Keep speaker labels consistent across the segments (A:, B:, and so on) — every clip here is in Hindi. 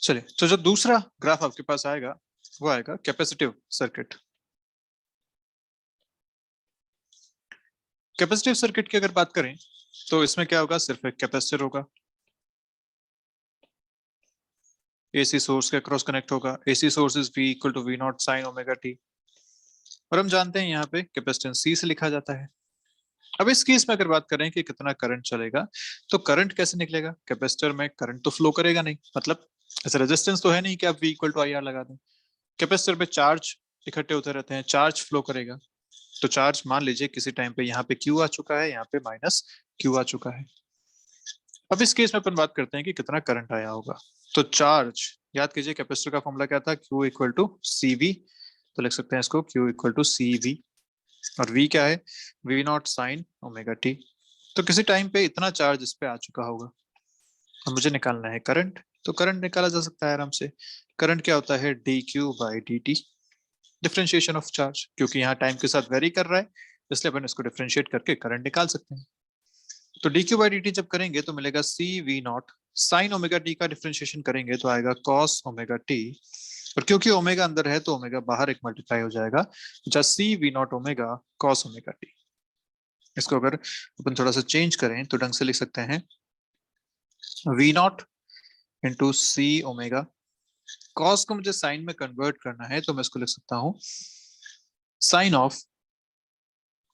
A: चलिए, तो जो दूसरा ग्राफ आपके पास आएगा वो आएगा कैपेसिटिव सर्किट। कैपेसिटिव सर्किट की अगर बात करें तो इसमें क्या होगा, सिर्फ एक कैपेसिटर होगा, एसी सोर्स के क्रॉस कनेक्ट होगा। AC source is V equal to V naught sine omega t, और हम जानते हैं यहाँ पे कैपेसिटेंस C से लिखा जाता है। अब इस केस में अगर बात करें कि कितना करंट चलेगा, तो करंट कैसे निकलेगा, कैपेसिटर में करंट तो फ्लो करेगा नहीं, मतलब ऐसा रेजिस्टेंस तो है नहीं कि आप V equal to I R लगा दें। कैपेसिटर पे चार्ज इकट्ठे होते रहते हैं, चार्ज फ्लो करेगा। तो चार्ज मान लीजिए किसी टाइम पे यहाँ पे Q आ चुका है, यहाँ पे माइनस Q आ चुका है। अब इस केस में अपन बात करते हैं कि कितना करंट आया होगा। तो चार्ज, याद कीजिए कैपेसिटर का फॉर्मूला क्या था, Q इक्वल टू CV, तो लिख सकते हैं इसको Q इक्वल टू CV, और V क्या है, V naught sine omega T. तो किसी टाइम पे इतना चार्ज इस पे आ चुका होगा और मुझे निकालना है करंट। तो करंट निकाला जा सकता है आराम से। करंट क्या होता है, dQ by dt, differentiation of charge, क्योंकि यहाँ टाइम के साथ वेरी कर रहा है इसलिए अपन इसको डिफरेंशिएट करके करंट निकाल सकते हैं। तो dQ बाई dt जब करेंगे तो मिलेगा CV not sine omega T, का डिफरेंशिएशन करेंगे तो आएगा कॉस ओमेगा टी, और क्योंकि ओमेगा अंदर है तो ओमेगा बाहर एक मल्टीप्लाई हो जाएगा, just CV not omega cos omega T. इसको अगर अपन थोड़ा सा चेंज करें तो ढंग से लिख सकते हैं V not into C omega, cos को मुझे साइन में कन्वर्ट करना है तो मैं इसको लिख सकता हूं sine of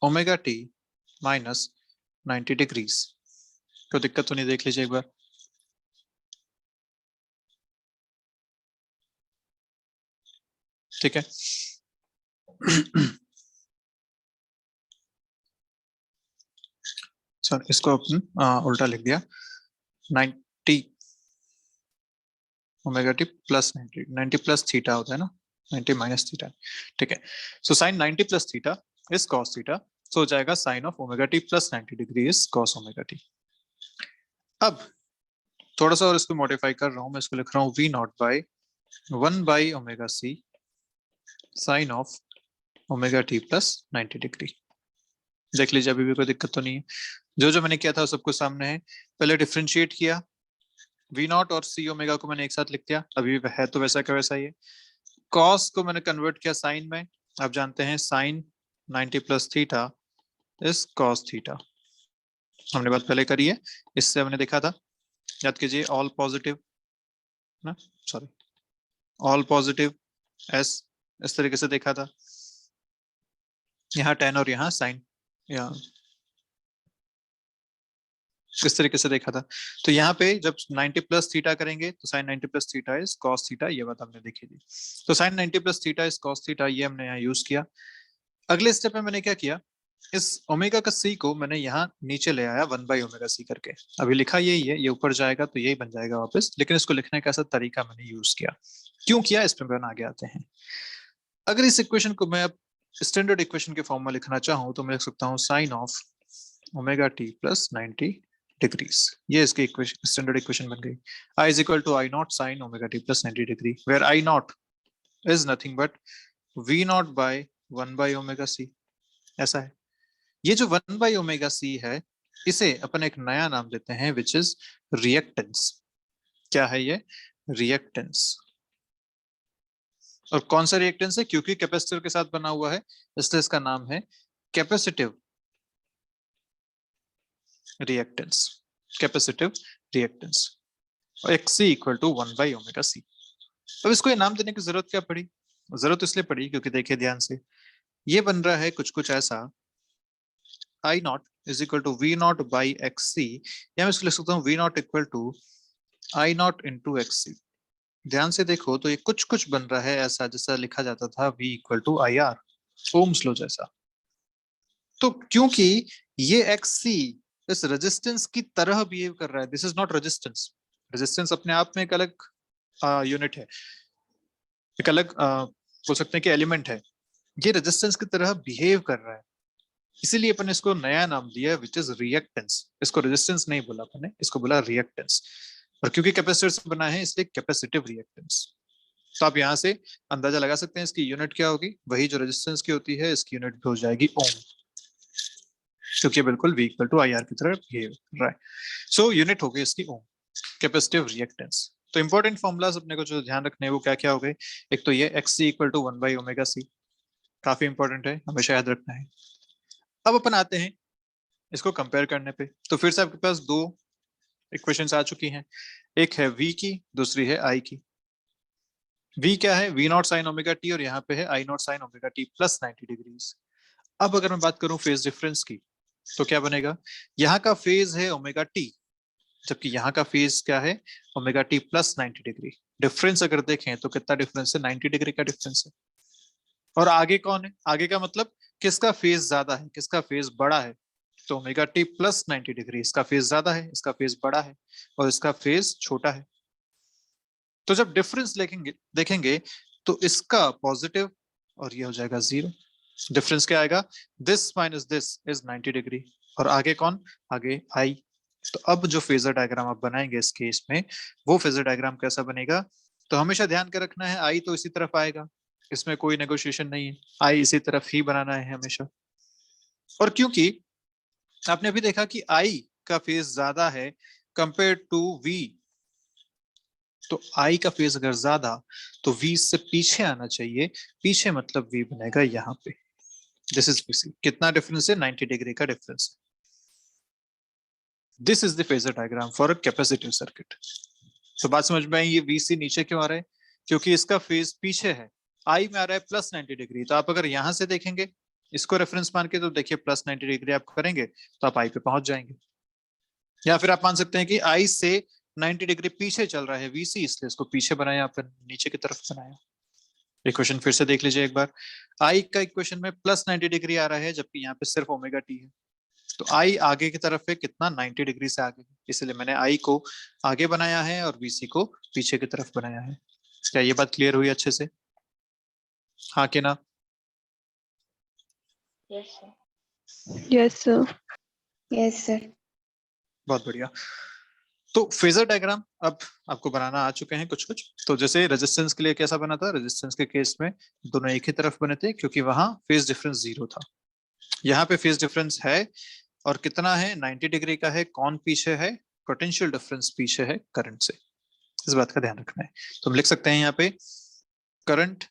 A: omega T minus 90 degrees. तो दिक्कत तो नहीं, देख लीजिए एक बार। ठीक है सर इसको अपन उल्टा लिख दिया, 90 omega T plus 90, 90 plus theta होता है ना, 90 माइनस थीटा। ठीक है, so sine 90 plus theta is cos theta, so हो जाएगा sine of omega T plus 90 degree is cos omega T. अब थोड़ा सा और इसको मॉडिफाई कर रहा हूं मैं, इसको लिख रहा हूँ V naught by 1 by omega C sine of omega T plus 90 degree. देख लीजिए अभी भी कोई दिक्कत तो नहीं है। जो जो मैंने किया था सब कुछ सामने है। पहले डिफरेंशिएट किया, V नॉट और C ओमेगा को मैंने एक साथ लिख दिया, अभी है तो वैसा का वैसा ही है। कॉस को मैंने कन्वर्ट किया साइन में, आप जानते हैं sine 90 plus theta is cos theta, हमने बात पहले करी है, इससे हमने देखा था, याद कीजिए ऑल पॉजिटिव ना, सॉरी ऑल पॉजिटिव एस, इस तरीके से देखा था, यहाँ टेन और यहाँ साइन, यहाँ इस तरीके से देखा था। तो यहाँ पे जब 90 प्लस थीटा करेंगे तो sine 90 plus theta is cos theta, ये बात हमने देखी थी। तो sine 90 plus theta is cos theta, ये हमने यहाँ यूज किया। अगले स्टेप में मैंने क्या किया, इस ओमेगा का सी को मैंने यहाँ नीचे ले आया 1 बाई ओमेगा सी करके। अभी लिखा यही है, ये ऊपर जाएगा तो यही बन जाएगा वापस, लेकिन इसको लिखने का ऐसा तरीका मैंने यूज किया। क्यों किया, इस पर आगे आते हैं। अगर इस इक्वेशन को मैं अब स्टैंडर्ड इक्वेशन के फॉर्म में लिखना चाहूँ तो मैं लिख सकता हूँ sine of omega T plus 90 degrees, ये इसकी इक्वेशन स्टैंडर्ड इक्वेशन बन गई। I is equal to I naught sine omega T plus 90 degree, where I naught is nothing but V naught by 1 by omega C, ऐसा है। ये जो 1 बाई ओमेगा सी है, इसे अपन एक नया नाम देते हैं विच इज रिएक्टेंस। क्या है ये, रिएक्टेंस। और कौन सा रिएक्टेंस है, क्योंकि कैपेसिटर के साथ बना हुआ है इसलिए इसका नाम है कैपेसिटिव रिएक्टेंस, कैपेसिटिव रिएक्टेंस। और XC equal to 1 by omega C. अब इसको ये नाम देने की जरूरत क्या पड़ी, जरूरत इसलिए पड़ी क्योंकि देखिए ध्यान से, ये बन रहा है कुछ कुछ ऐसा, I naught is equal to V naught by XC, या मैं इसको लिख सकता हूँ V naught equal to I naught into XC। ध्यान से देखो तो ये कुछ कुछ बन रहा है ऐसा जैसा लिखा जाता था V equal to IR, Ohm's law जैसा। तो क्योंकि ये XC इस रेजिस्टेंस की तरह बिहेव कर रहा है, this is not resistance, resistance अपने आप में एक अलग यूनिट है, एक अलग बोल सकते हैं कि एलिमेंट है, ये रेजिस्टेंस की तरह बिहेव कर रहा है, इसीलिए अपन इसको नया नाम दिया विच इज रिएक्टेंस। इसको रेजिस्टेंस नहीं बोला अपन ने, इसको बोला रिएक्टेंस। और क्योंकि कैपेसिटर से बना है इसलिए कैपेसिटिव रिएक्टेंस। तो आप यहाँ से अंदाजा लगा सकते हैं इसकी यूनिट क्या होगी, वही जो रेजिस्टेंस की होती है इसकी यूनिट भी हो जाएगी ओम, क्योंकि बिल्कुल V इक्वल टू IR की तरह बिहेव कर रहा है। सो यूनिट हो गई इसकी ओम, कैपेसिटिव रिएक्टेंस। तो इंपॉर्टेंट फॉर्मूलाज अपने को जो ध्यान रखने हैं वो क्या क्या हो गए। एक तो ये X C equal to 1/ω c, काफी इंपॉर्टेंट है, हमेशा याद रखना है। अब अपन आते हैं इसको कंपेयर करने पे। तो फिर से आपके पास दो इक्वेशंस आ चुकी हैं, एक है v की, दूसरी है i की। v क्या है, v naught sine omega t, और यहाँ पे है i not sine omega T plus 90 degrees. अब अगर मैं बात करूं फेज डिफरेंस की, तो क्या बनेगा, यहाँ का फेज है ओमेगा टी, जबकि यहाँ का फेज क्या है, omega T plus 90 degree. Difference अगर देखें तो कितना डिफरेंस है, 90 डिग्री का डिफरेंस है। और आगे कौन है, आगे का मतलब किसका फेज ज्यादा है, किसका फेज बड़ा है, तो ओमेगा टी प्लस 90 डिग्री, इसका फेज ज्यादा है, इसका फेज बड़ा है, और इसका फेज छोटा है। तो जब डिफरेंस देखेंगे तो इसका पॉजिटिव और ये हो जाएगा 0। डिफरेंस क्या आएगा, this minus this is 90 degree, और आगे कौन, आगे आई। तो अब जो फेजर डायग्राम आप बनाएंगे इस केस में, वो फेजर डायग्राम कैसा बनेगा, तो हमेशा ध्यान के रखना है आई तो इसी तरफ आएगा, इसमें कोई नेगोशिएशन नहीं है, आई इसी तरफ ही बनाना है हमेशा। और क्योंकि आपने अभी देखा कि आई का फेज ज्यादा है कंपेयर टू वी, तो आई का फेज अगर ज्यादा तो वी से पीछे आना चाहिए, पीछे मतलब वी बनेगा यहाँ पे। दिस इज वीसी, कितना डिफरेंस है, 90 डिग्री का difference. This is the phasor diagram for a capacitive circuit. तो बात समझ में आई, ये वीसी नीचे क्यों आ रहा है, क्योंकि इसका फेज पीछे है, आई में आ रहा है प्लस 90 डिग्री। तो आप अगर यहां से देखेंगे इसको रेफरेंस मान के, तो देखिए प्लस 90 डिग्री आप करेंगे तो आप आई पे पहुंच जाएंगे। या फिर आप मान सकते हैं कि आई से 90 डिग्री पीछे चल रहा है वीसी, इसलिए इसको पीछे बनाया, आपने नीचे की तरफ बनाया। इक्वेशन फिर से देख लीजिए एक बार, आई का इक्वेशन में प्लस 90 डिग्री आ रहा है, जबकि यहाँ पे सिर्फ ओमेगा टी है। तो आई आगे की तरफ है कितना, 90 डिग्री से आगे, इसलिए मैंने आई को आगे बनाया है और वीसी को पीछे की तरफ बनाया है। क्या ये बात क्लियर हुई अच्छे से, हाँ कि ना?
B: Yes sir.
C: Yes sir.
B: Yes sir.
A: बहुत बढ़िया। तो फेजर डायग्राम अब आपको बनाना आ चुके हैं कुछ कुछ। तो जैसे रेजिस्टेंस के लिए कैसा बना था, रेजिस्टेंस के केस में दोनों एक ही तरफ बने थे, क्योंकि वहां फेज डिफरेंस 0 था। यहाँ पे फेज डिफरेंस है, और कितना है, 90 डिग्री का है। कौन पीछे है, पोटेंशियल डिफरेंस पीछे है करंट से, इस बात का ध्यान रखना है। तो हम लिख सकते हैं यहाँ पे, करंट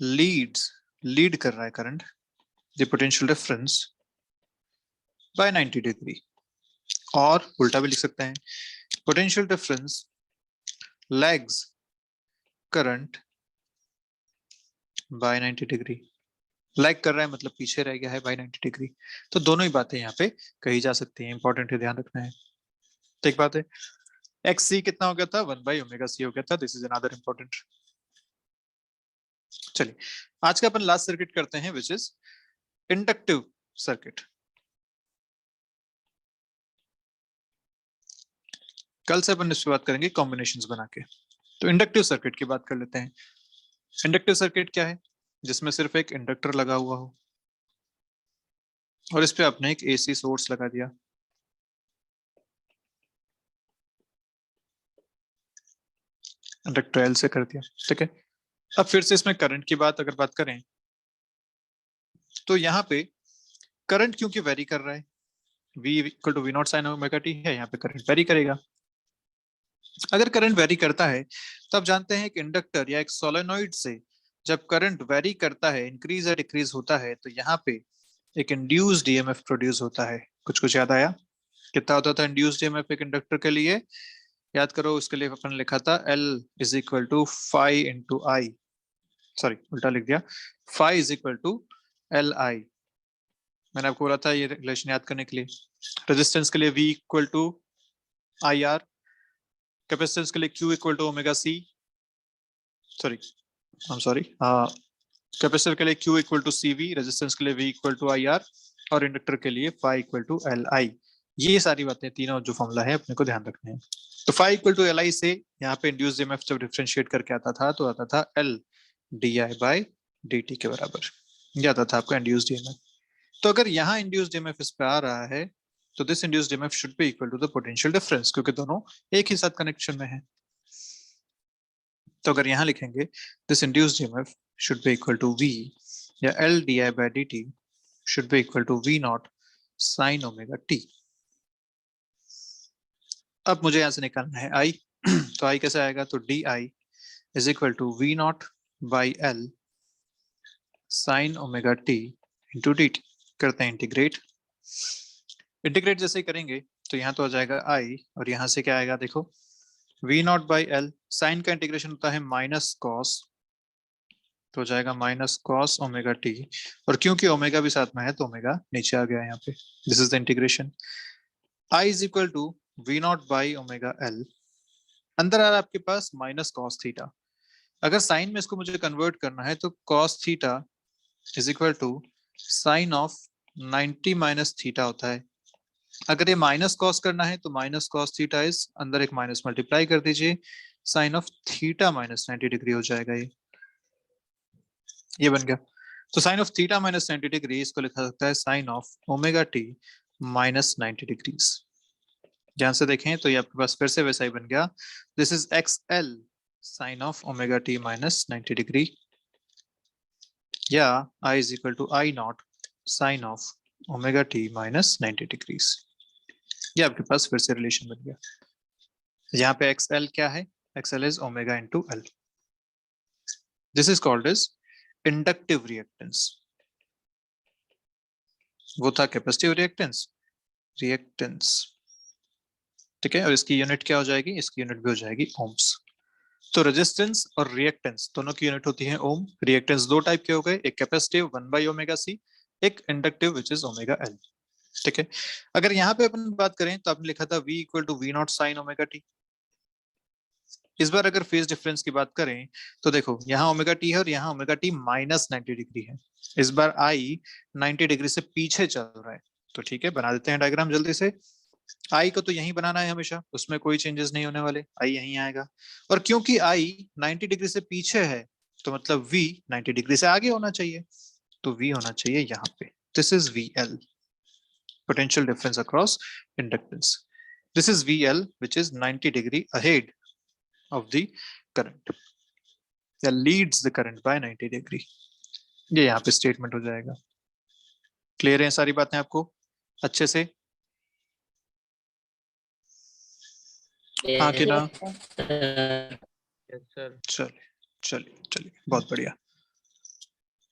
A: लीड कर रहा है current the potential difference by 90 degree. और उल्टा भी लिख सकते हैं, potential difference lags current by 90 degree. Lag कर रहा है मतलब पीछे रह गया है बाय 90 डिग्री। तो दोनों ही बातें यहाँ पे कही जा सकती हैं, इंपॉर्टेंट है, ध्यान रखना है। तो एक बात है, एक्स सी कितना हो गया था, 1/ω c हो गया था। This is another important. चलिए आज का अपन लास्ट सर्किट करते हैं, विच इज इंडक्टिव सर्किट। कल से अपन इस पे बात करेंगे कॉम्बिनेशंस बना के। तो इंडक्टिव सर्किट की बात कर लेते हैं। इंडक्टिव सर्किट क्या है, जिसमें सिर्फ एक इंडक्टर लगा हुआ हो और इस पे आपने एक एसी सोर्स लगा दिया। इंडक्टर एल से कर दिया, ठीक है। अब फिर से इसमें करंट की बात अगर बात करें, तो यहाँ पे करंट क्योंकि वेरी कर रहा है, V equal to V naught sine omega T है, यहाँ पे करंट वेरी करेगा। अगर करंट वेरी करता है तो आप जानते हैं कि इंडक्टर या एक सोलेनॉइड से जब करंट वेरी करता है, इंक्रीज या डिक्रीज होता है, तो यहाँ पे एक इंड्यूस्ड ईएमएफ प्रोड्यूस होता है। कुछ कुछ याद आया, कितना होता था इंड्यूस्ड ईएमएफ एक इंडक्टर के लिए, याद करो। उसके लिए अपन लिखा था L is equal to phi into I, sorry उल्टा लिख दिया, phi is equal to L I. मैंने आपको बोला था ये रिलेशन याद करने के लिए। रेजिस्टेंस के लिए V equal to I R, capacitance के लिए Q equal to omega C, sorry capacitor के लिए Q equal to C V, resistance के लिए V equal to I R, और इंडक्टर के लिए phi equal to L I. ये सारी बातें तीनों जो फॉर्मूला है अपने को ध्यान रखने हैं। तो phi equal to L I से यहाँ पे इंड्यूस्ड ईएमएफ जब डिफरेंशिएट करके आता था तो आता था L D I by D T के बराबर, ये आता था आपका इंड्यूस्ड ईएमएफ। तो अगर यहाँ इंड्यूस्ड ईएमएफ इस पे आ रहा है तो this induced EMF should be equal to the potential difference, क्योंकि दोनों एक ही साथ कनेक्शन में है। तो अगर यहाँ लिखेंगे this induced EMF should be equal to V, या L di by dt should be equal to V naught sin omega t। अब मुझे यहां से निकालना है I, तो आई कैसे आएगा, तो D I is equal to V naught by L sine omega T into D T. करते हैं इंटीग्रेट। इंटीग्रेट जैसे ही करेंगे तो यहाँ तो आ जाएगा आई, और यहाँ से क्या आएगा देखो, V naught by L, sine का इंटीग्रेशन होता है माइनस कॉस, तो हो जाएगा माइनस कॉस ओमेगा टी, और क्योंकि ओमेगा भी साथ में है तो ओमेगा नीचे आ गया यहाँ पे। This is the integration. I is equal to V naught by omega L, अंदर आ रहा है आपके पास माइनस कॉस थीटा। अगर साइन में इसको मुझे कन्वर्ट करना है तो cos theta is equal to sine of 90 minus theta होता है। अगर ये माइनस कॉस करना है तो माइनस कॉस थीटा इज, अंदर एक माइनस मल्टीप्लाई कर दीजिए, sine of theta minus 90 degree हो जाएगा ये बन गया। तो sine of theta minus 90 degree, इसको लिखा सकता है sine of omega T minus 90 degrees. ध्यान से देखें तो ये आपके पास फिर से वैसा ही बन गया, this is X L sine of omega T minus 90 degree, या I is equal to I naught sine of omega T minus 90 degrees. ये आपके पास फिर से रिलेशन बन गया। यहाँ पे एक्स एल क्या है, x L is omega into L. This is called is inductive reactance. वो था कैपेसिटिव रिएक्टेंस, रिएक्टेंस, ठीक है। और इसकी यूनिट क्या हो जाएगी, इसकी यूनिट भी हो जाएगी ओम्स। तो रेजिस्टेंस और रिएक्टेंस दोनों की यूनिट होती है ओम। रिएक्टेंस दो टाइप के हो गए, एक कैपेसिटिव 1 बाई ओमेगा सी, एक inductive which is omega L, ठीक है। अगर यहाँ पे अपन बात करें तो आपने लिखा था v equal to V naught sine omega T. इस बार अगर फेज डिफरेंस की बात करें तो देखो यहाँ ओमेगा टी है और यहाँ ओमेगा टी माइनस 90 डिग्री है। इस बार आई 90 डिग्री से पीछे चल रहा है, तो ठीक है बना देते हैं डायग्राम जल्दी से। आई को तो यहीं बनाना है हमेशा, उसमें कोई चेंजेस नहीं होने वाले, आई यहीं आएगा। और क्योंकि आई 90 डिग्री से पीछे है तो मतलब v 90 डिग्री से आगे होना चाहिए, तो v होना चाहिए यहाँ पे। This is VL, potential difference across inductance. This is VL which is 90 degree ahead of the current, या leads the current by 90 degree. ये यहाँ पे स्टेटमेंट हो जाएगा। क्लियर है सारी बातें आपको अच्छे से? हाँ कि ना? चलिए चलिए चलिए, बहुत बढ़िया,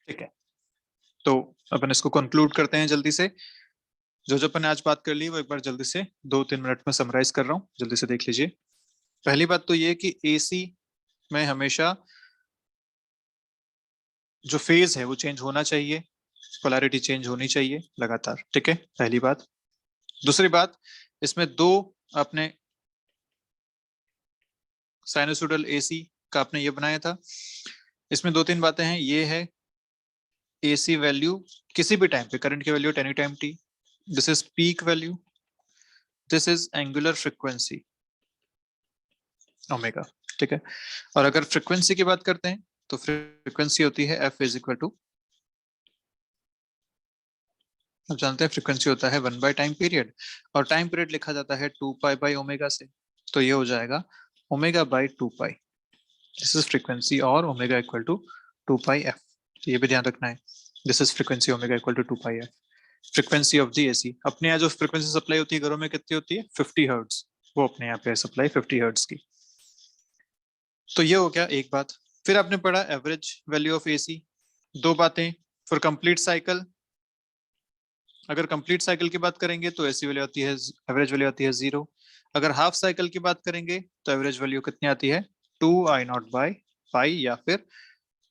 A: ठीक है। तो अपन इसको कंक्लूड करते हैं जल्दी से। जो अपन ने आज बात कर ली वो एक बार जल्दी से 2-3 मिनट में समराइज कर रहा हूँ, जल्दी से देख लीजिए। पहली बात तो ये कि एसी में हमेशा जो फेज है वो चेंज होना चाहिए, पोलैरिटी चेंज होनी चाहिए लगातार, ठीक है, पहली बात। दूसरी बात, इसमें दो आपने साइनसोइडल एसी का आपने ये बनाया था, इसमें 2-3 बातें हैं। ये है एसी वैल्यू किसी भी टाइम पे, करंट की value any time T, this is peak value, this is angular frequency omega, ठीक है। और अगर फ्रीक्वेंसी की बात करते हैं तो फ्रीक्वेंसी होती है एफ इज इक्वल टू, आप जानते हैं फ्रीक्वेंसी होता है 1 बाय टाइम पीरियड, और टाइम पीरियड लिखा जाता है 2 पाई बाई ओमेगा से, तो ये हो जाएगा omega by 2 pi. This is frequency, और omega equal to 2 pi F, ये भी ध्यान रखना है। This is frequency omega equal to 2 pi F, frequency of the AC. अपने यहाँ जो फ्रीक्वेंसी सप्लाई होती है घरों में कितनी होती है, 50 हर्ट्ज, वो अपने यहाँ पे सप्लाई 50 हर्ट्ज की। तो ये हो गया एक बात। फिर आपने पढ़ा एवरेज वैल्यू ऑफ एसी, दो बातें। फॉर कंप्लीट साइकिल, अगर कंप्लीट साइकिल की बात करेंगे तो एसी वैल्यू आती है, एवरेज वैल्यू आती है 0। अगर हाफ साइकिल की बात करेंगे तो एवरेज वैल्यू कितनी आती है, 2I0 बाई पाई, या फिर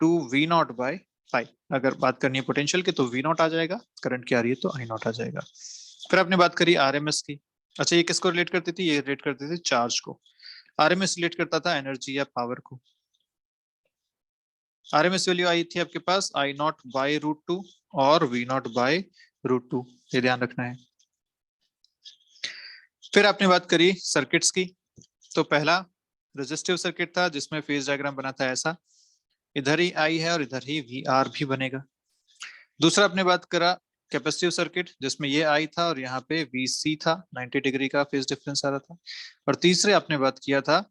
A: 2V0 बाई पाई। अगर बात करनी है पोटेंशियल की तो V0 आ जाएगा, करंट की आ रही है तो I0 आ जाएगा। फिर आपने बात करी आरएमएस की। अच्छा, ये किसको रिलेट करती थी, ये रिलेट करती थी चार्ज को। आरएमएस रिलेट करता था एनर्जी या पावर को। आरएमएस वैल्यू आई थी आपके पास I0 बाई √2 और V0 बाई √2, ये ध्यान रखना है। फिर आपने बात करी सर्किट्स की, तो पहला रेजिस्टिव सर्किट था जिसमें फेज डायग्राम बना था ऐसा, इधर ही आई है और इधर ही VR भी बनेगा। दूसरा आपने बात करा कैपेसिटिव सर्किट, जिसमें ये आई था और यहाँ पे VC था, 90 डिग्री का फेज डिफरेंस आ रहा था। और तीसरे आपने बात किया था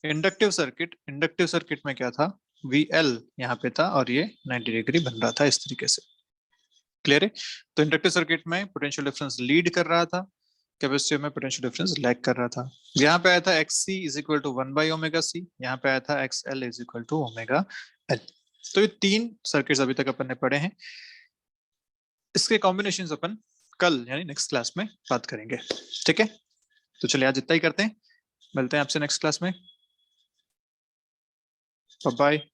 A: इंडक्टिव सर्किट। इंडक्टिव सर्किट में क्या था, VL यहाँ पे था और ये 90 डिग्री बन रहा था इस तरीके से। क्लियर है? तो इंडक्टिव सर्किट में पोटेंशियल डिफरेंस लीड कर रहा था, कैपेसिटर में पोटेंशियल डिफरेंस लैग कर रहा था। यहाँ पे आया था XC is equal to 1/ωc, यहाँ पे आया था XL is equal to ωL। तो ये 3 सर्किट्स अभी तक अपन ने पढ़े हैं। इसके कॉम्बिनेशंस अपन कल यानी नेक्स्ट क्लास में बात करेंगे। ठीक है, तो चलिए आज इतना ही करते हैं, मिलते हैं आपसे नेक्स्ट क्लास में। Bye bye.